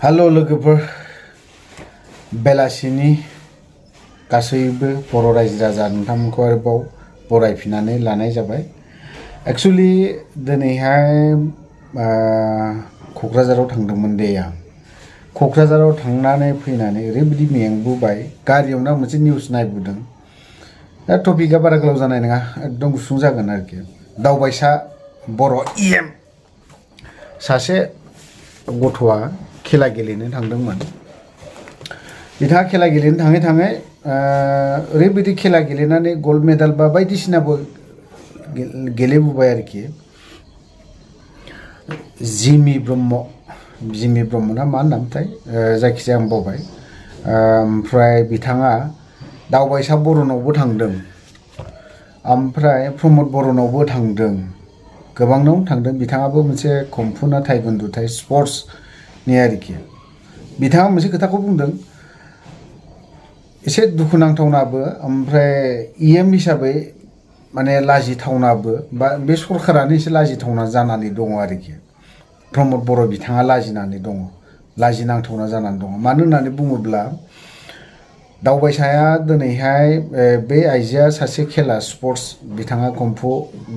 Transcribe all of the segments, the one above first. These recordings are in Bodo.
हेलो लोगोफोर बेलासिनि गासैबो बर' रायजो राजा नोंथांमोनखौ आरोबाव बरायफिननानै लानाय जाबाय। एक्चुअली दिनैहाय क'क्राझाराव थांदोंमोन दे आं। क'क्राझाराव थांनानै फैनानै ओरैबायदि मेंबोबाय, गारियावनो आं मोनसे निउस नायबोदों। दा टपिकआ बारा गोलाव जानाय नङा, एकदम गुसुं जागोन आरोखि। दावबायसा बर' इएम सासे गथ'आ खेला गेलेनो थांदोंमोन। बिथाङा खेला गेलेनो थाङै थाङै ओरैबायदि खेला गेलेनानै गल्ड मेडेल बा बायदिसिनाबो गेलेबोबाय आरोखि। जिमि ब्रह्म ना मा नामथाय, जायखिजाया आं बावबाय। ओमफ्राय बिथाङा दावबायसा बर'नावबो थांदों, ओमफ्राय प्रमद बर'नावबो थांदों, गोबांनाव थांदों। बिथाङाबो मोनसे कम्फु ना टाइकुन्डु स्पर्ट्सनि आरोखि। बिथाङा मोनसे खोथाखौ बुंदों, एसे दुखुनांथावनाबो ओमफ्राय इएम हिसाबै माने लाजिथावनाबो, बा बे सरखारानो एसे लाजिथावना जानानै दङ आरोखि। प्रमद बर' बिथाङा लाजिनानै दङ, लाजिनांथावना जानानै दङ। मानो होननानै बुङोब्ला दावबायसाया दिनैहाय बे आइजोआ सासे खेला स्पर्ट्स, बिथाङा कम्फु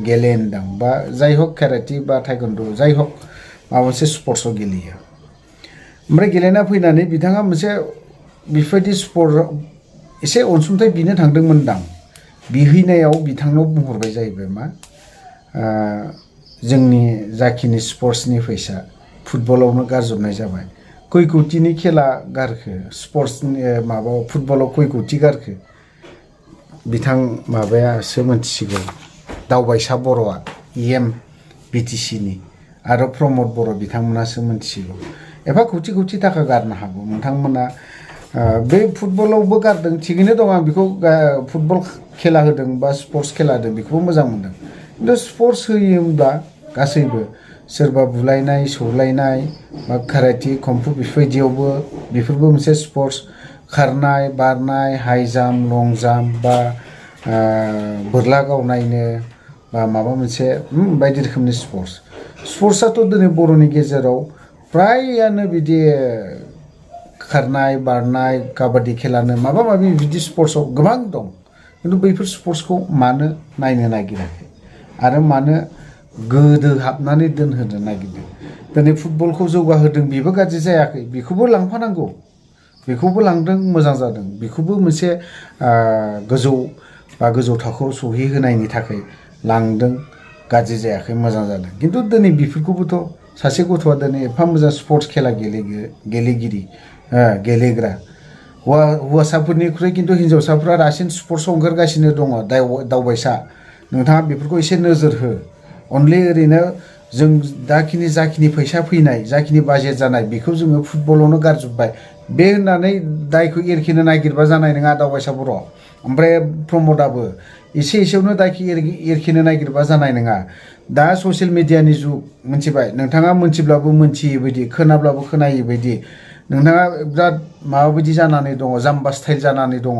गेलेनदों बा जाय हक केराटि बा टाइकुन्डु जाय हक माबा मोनसे स्पर्ट्सआव गेलेयो। ओमफ्राय गेलेना फैनानै बिथाङा मोनसे बेफोरबायदि स्पर्टआव एसे अनसुंथाइ बिनो थांदोंमोनदां। बिहैनायाव बिथांनाव बुंहरबाय जाहैबाय मा, जोंनि जाखिनि स्पर्ट्सनि फैसा फुटबलावनो गारजोबनाय जाबाय। खय कौटिनि खेला गारखो, स्पर्ट्सनि माबायाव फुटबलाव खय कौटि गारखो, बिथां माबायासो मोनथिसिगौ। दावबायसा बर'आ इएम बिटिसिनि आरो प्रमद बर' बिथांमोनासो मोनथिसिगौ। एफा कौटि कौटि थाखा गारनो हागौ नोंथांमोना। बे फुटबलावबो गारदों, थिगैनो दं। आं बेखौ फुटबल खेला होदों बा स्पर्ट्स खेला होदों बेखौबो मोजां मोनदों। खिन्थु स्पर्ट्स होयोब्ला गासैबो, सोरबा बुलायनाय सौलायनाय बा काराटि कम्फु बेफोरबायदियावबो, बेफोरबो मोनसे स्पर्ट्स। खारनाय बारनाय, हाइ जाम्प, लं जाम्प बा बोरला गावनायनो बा माबा मोनसे बायदि रोखोमनि स्पर्ट्सआथ' दिनै बर'नि गेजेराव फ्रायानो बिदि खारनाय बारनाय, काबादि खेलानो माबा माबि बिदि स्पर्ट्सआव गोबां दं। खिन्थु बैफोर स्पर्ट्सखौ मानो नायनो नागिराखै आरो मानो गोदो हाबनानै दोनहोनो नागिरदों? दिनै फुटबलखौ जौगाहोदों, बेबो गाज्रि जायाखै, बेखौबो लांफानांगौ। बेखौबो लांदों, मोजां जादों। बेखौबो मोनसे गोजौ थाखोआव सौहैहोनायनि थाखाय लांदों, गाज्रि जायाखै, मोजां जादों। खिन्थु दिनै बेफोरखौबोथ' सासे गथ'आ दिनै एफा मोजां स्पर्ट्स खेला गेलेग्रा हौवासाफोरनिख्रुइ खिन्थु हिन्जावसाफ्रा रासिन स्पर्ट्सआव ओंखारगासिनो दङ। दावबायसा, नोंथाङा बेफोरखौ एसे नोजोर हो। अनलि ओरैनो जों जाखिनि फैसा फैनाय, जाखिनि बाजेट जानाय, बेखौ जोङो फुटबलावनो गारजोब्बाय बे होननानै दायखौ एरखेनो नागिरबा जानाय नङा दावबायसा बर'। ओमफ्राय प्रमदाबो एसे एसेयावनो दायखौ एरखेनो नागिरबा जानाय नङा। दा ससियेल मिडियानि जुग, मिथिबाय? नोंथाङा मोनथिब्लाबो मोनथियै बायदि, खोनाब्लाबो खोनायै बायदि नोंथाङा बिराद माबा बायदि जानानै दङ, जाम्बा स्टाइल जानानै दङ।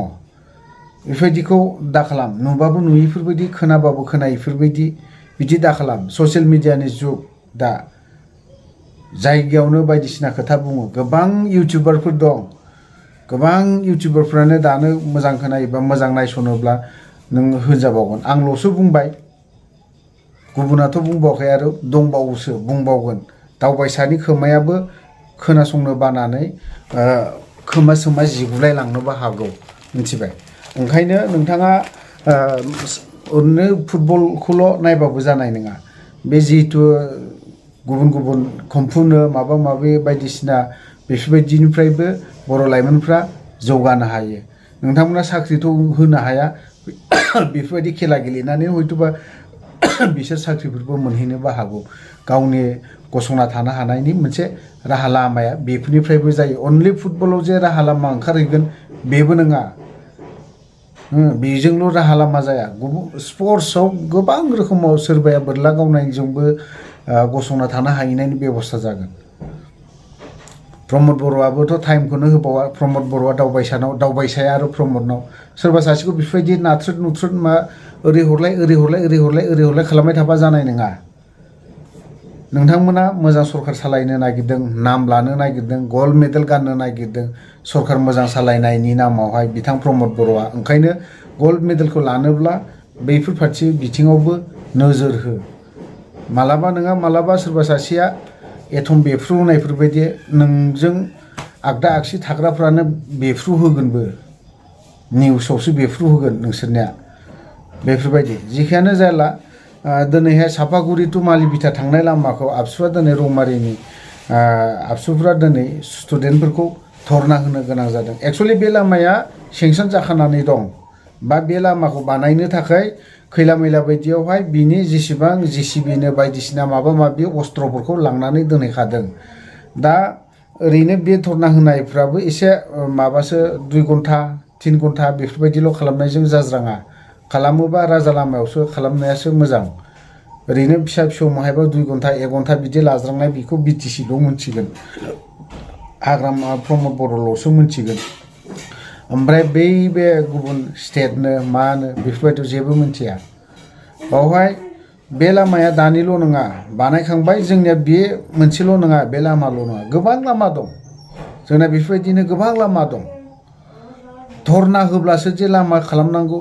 बेफोरबायदिखौ दा खालाम। नुबाबो नुयैफोरबायदि, खोनाबाबो खोनायैफोरबायदि बिदि दा खालाम। ससियेल मिडियानि जुग दा, जायगायावनो बायदिसिना खोथा बुङो। गोबां इउटिउबारफोर दं, गोबां इउटिउबारफ्रानो दानो मोजां खोनायोबा मोजां नायसनोब्ला नों होनजाबावगोन। आंल'सो बुंबाय, गुबुनाथ' बुंबावाखै, आरो दंबावोसो, बुंबावगोन। दावबायसानि खोमायाबो खोनासंनो बानानै खोमा सोमा जिगुलाय लांनोबो हागौ, मिथिबाय? ओंखायनो नोंथाङा ओरैनो फुटबलखौल' नायबाबो जानाय नङा। बे जिहेथु गुबुन कम्फुनो माबा माबि बायदिसिना बेफोरबायदिनिफ्रायबो बर' लाइमोनफ्रा जौगानो हायो। नोंथांमोना साख्रिथ' होनो हाया, बेफोरबायदि खेला गेलेनानै हयथ'बा बिसोर साख्रिफोरबो मोनहैनोबो हागौ। गावनि गसंना थानो हानायनि मोनसे राहा लामाया बेफोरनिफ्रायबो जायो। अनलि फुटबलाव जे राहा लामा ओंखारहैगोन बेबो नङा। बेजोंल' राहा लामा जाया। स्पर्ट्सआव गोबां रोखोमाव, सोरबाया बोरला गावनायजोंबो गसंना थानो हाहैनायनि बेबस्था जागोन। प्रमद बर'आबोथ' टाइमखौनो होबावा। प्रमद बर'आ दावबायसाया आरो प्रमदनाव सोरबा सासेखौ बेफोरबायदि नाथ्रोद नुथ्रोद ओरै हरलाय खालामबाय थाबा जानाय नङा। नोंथांमोना मोजां सरकार सालायनो नागिरदों नाम लानो नागिरदों गल्ड मेडेल गाननो नागिरदों सरकार मोजां सालायनायनि नामावहाय बिथां प्रमद बर'आ ओंखायनो गल्ड मेडेलखौ लानोब्ला बैफोर फारसे बिथिङावबो नोजोर हो मालाबा नङा मालाबा सोरबा सासेया एथम बेफ्रुनायफोरबायदि नोंजों आगदा आगसि थाग्राफ्रानो बेफ्रु होगोनबो निउसावसो बेफ्रु होगोन नोंसोरनिया बेफोरबायदि जिखियानो जाला दिनैहाय सापागुरि टु मालिबिथा थांनाय लामाखौ आबसुआ दिनै रौमारिनि आबसुफ्रा दिनै स्टुडेन्टफोरखौ धरना होनो गोनां जादों एक्सुवेलि बे लामाया सेंसन जाखानानै दं बा बे लामाखौ बानायनो थाखाय खैला मैला बायदियावहाय बिनि जेसेबां जेसिबिनो बायदिसिना माबा माबि अस्त्रफोरखौ लांनानै दोनहैखादों दा ओरैनो बे धरना होनायफ्राबो एसे माबासो 2 घन्टा 3 घन्टा बेफोरबायदिल' खालामनायजों जाज्राङा खालामोबा राजा लामायावसो खालामनायासो मोजां ओरैनो फिसा फिसौ माहायबा 2 घन्टा 1 घन्टा बिदि लाज्रांनाय बेखौ बिटिसिल' मोनथिगोन हाग्रामा प्रमद बर'ल'सो मोनथिगोन ओमफ्राय बे गुबुन स्टेटनो मानो बेफोरबायदियाव जेबो मोनथिया बावहाय बे लामाया दानिल' नङा बानायखांबाय जोंनिया बे मोनसेल' नङा बे लामाल' नङा गोबां लामा दं जोंना बेफोरबायदिनो गोबां लामा दं धरना होब्लासो जे लामा खालामनांगौ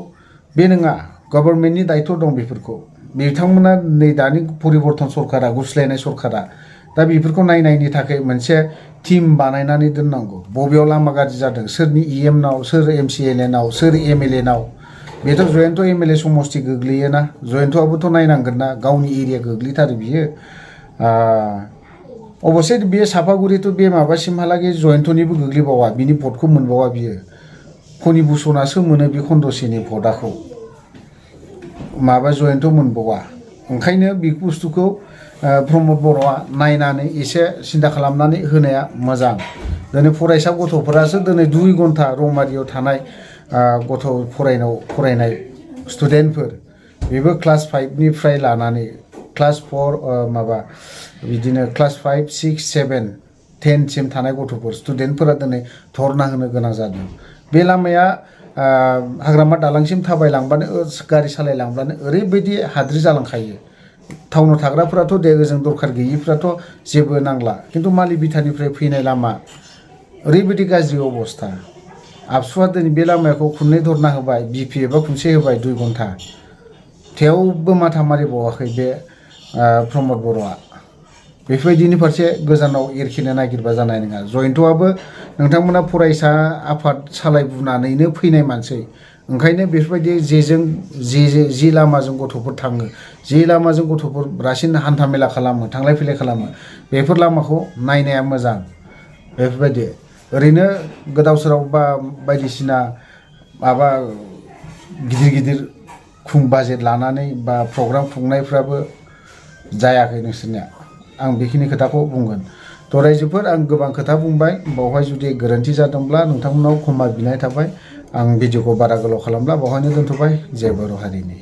बे नङा गभर्नमेन्टनि दायित्व दं बेफोरखौ बिथांमोना नै दानि परिबर्तन सरकारा गुस्लायनाय सरकारा दा बेफोरखौ नायनायनि थाखाय मोनसे टीम बानायनानै दोननांगौ बबेयाव लामा गाज्रि जादों सोरनि इएमनाव सोर एमसिएलए नाव सोर एमएलए नाव बेथ' जयन्त एमएलए समस्ति गोग्लैयोना जयन्तआबोथ' नायनांगोन ना गावनि एरिया गोग्लैथारो बियो अबसे बे सापागुरिथ' बे माबासिमहालागै जयन्तनिबो गोग्लैबावा बिनि भटखौ मोनबावा बियो खनि भुसनासो मोनो बे खन्दसेनि भटआखौ माबा जयन्त मोनबावा ओंखायनो बे बुस्थुखौ प्रमद बर'आ नायनानै एसे सिन्था खालामनानै होनाया मोजां दिनै फरायसा गथ'फोरासो दिनै 2 घन्टा रौमारियाव थानाय गथ' फरायनाय स्टुडेन्टफोर बेबो क्लास 5 निफ्राय लानानै क्लास 4 माबा बिदिनो क्लास 5 6 7 10 सिम थानाय गथ'फोर स्टुडेन्टफोरा दिनै धरना होनो गोनां जादों बे लामाया हाग्रामा दालांसिम थाबायलांबानो गारि सालायलांब्लानो ओरैबायदि हाद्रि जालांखायो टाउनाव थाग्राफोराथ' दे ओजों दरखार गैयिफ्राथ' जेबो नांला खिन्थु मालिबिथानिफ्राय फैनाय लामा ओरैबायदि गाज्रि अबस्था आबसुआ दिनै बे लामाखौ खननै धरना होबाय बिपि एबा खनसे होबाय 2 घन्टा थेवबो माथा मारिबावाखै बे प्रमद बर'आ बेफोरबायदिनि फारसे गोजानाव एरखिनो नागिरबा जानाय नङा जयन्तआबो नोंथांमोना फरायसा आफाद सालायबोनानैनो फैनाय मानसि ओंखायनो बेफोरबायदि जे लामाजों गथ'फोर थाङो जे लामाजों गथ'फोर रासिन हान्था मेला खालामो थांलाय फैलाय खालामो बेफोर लामाखौ नायनाया मोजां बेफोरबायदि ओरैनो गोदाव सोराव बा बायदिसिना माबा गिदिर बाजेट लानानै बा प्रग्राम खुंनायफ्राबो जायाखै नोंसोरनिया आं बेखिनि खोथाखौ बुंगोन थ' रायजोफोर आं गोबां खोथा बुंबाय बावहाय जुदि गोरोन्थि जादोंब्ला नोंथांमोनाव क्षमा बिनाय थाबाय आं भिडिअखौ बारा गोलाव खालामला बावहायनो दोनथ'बाय जय बर' हारिनि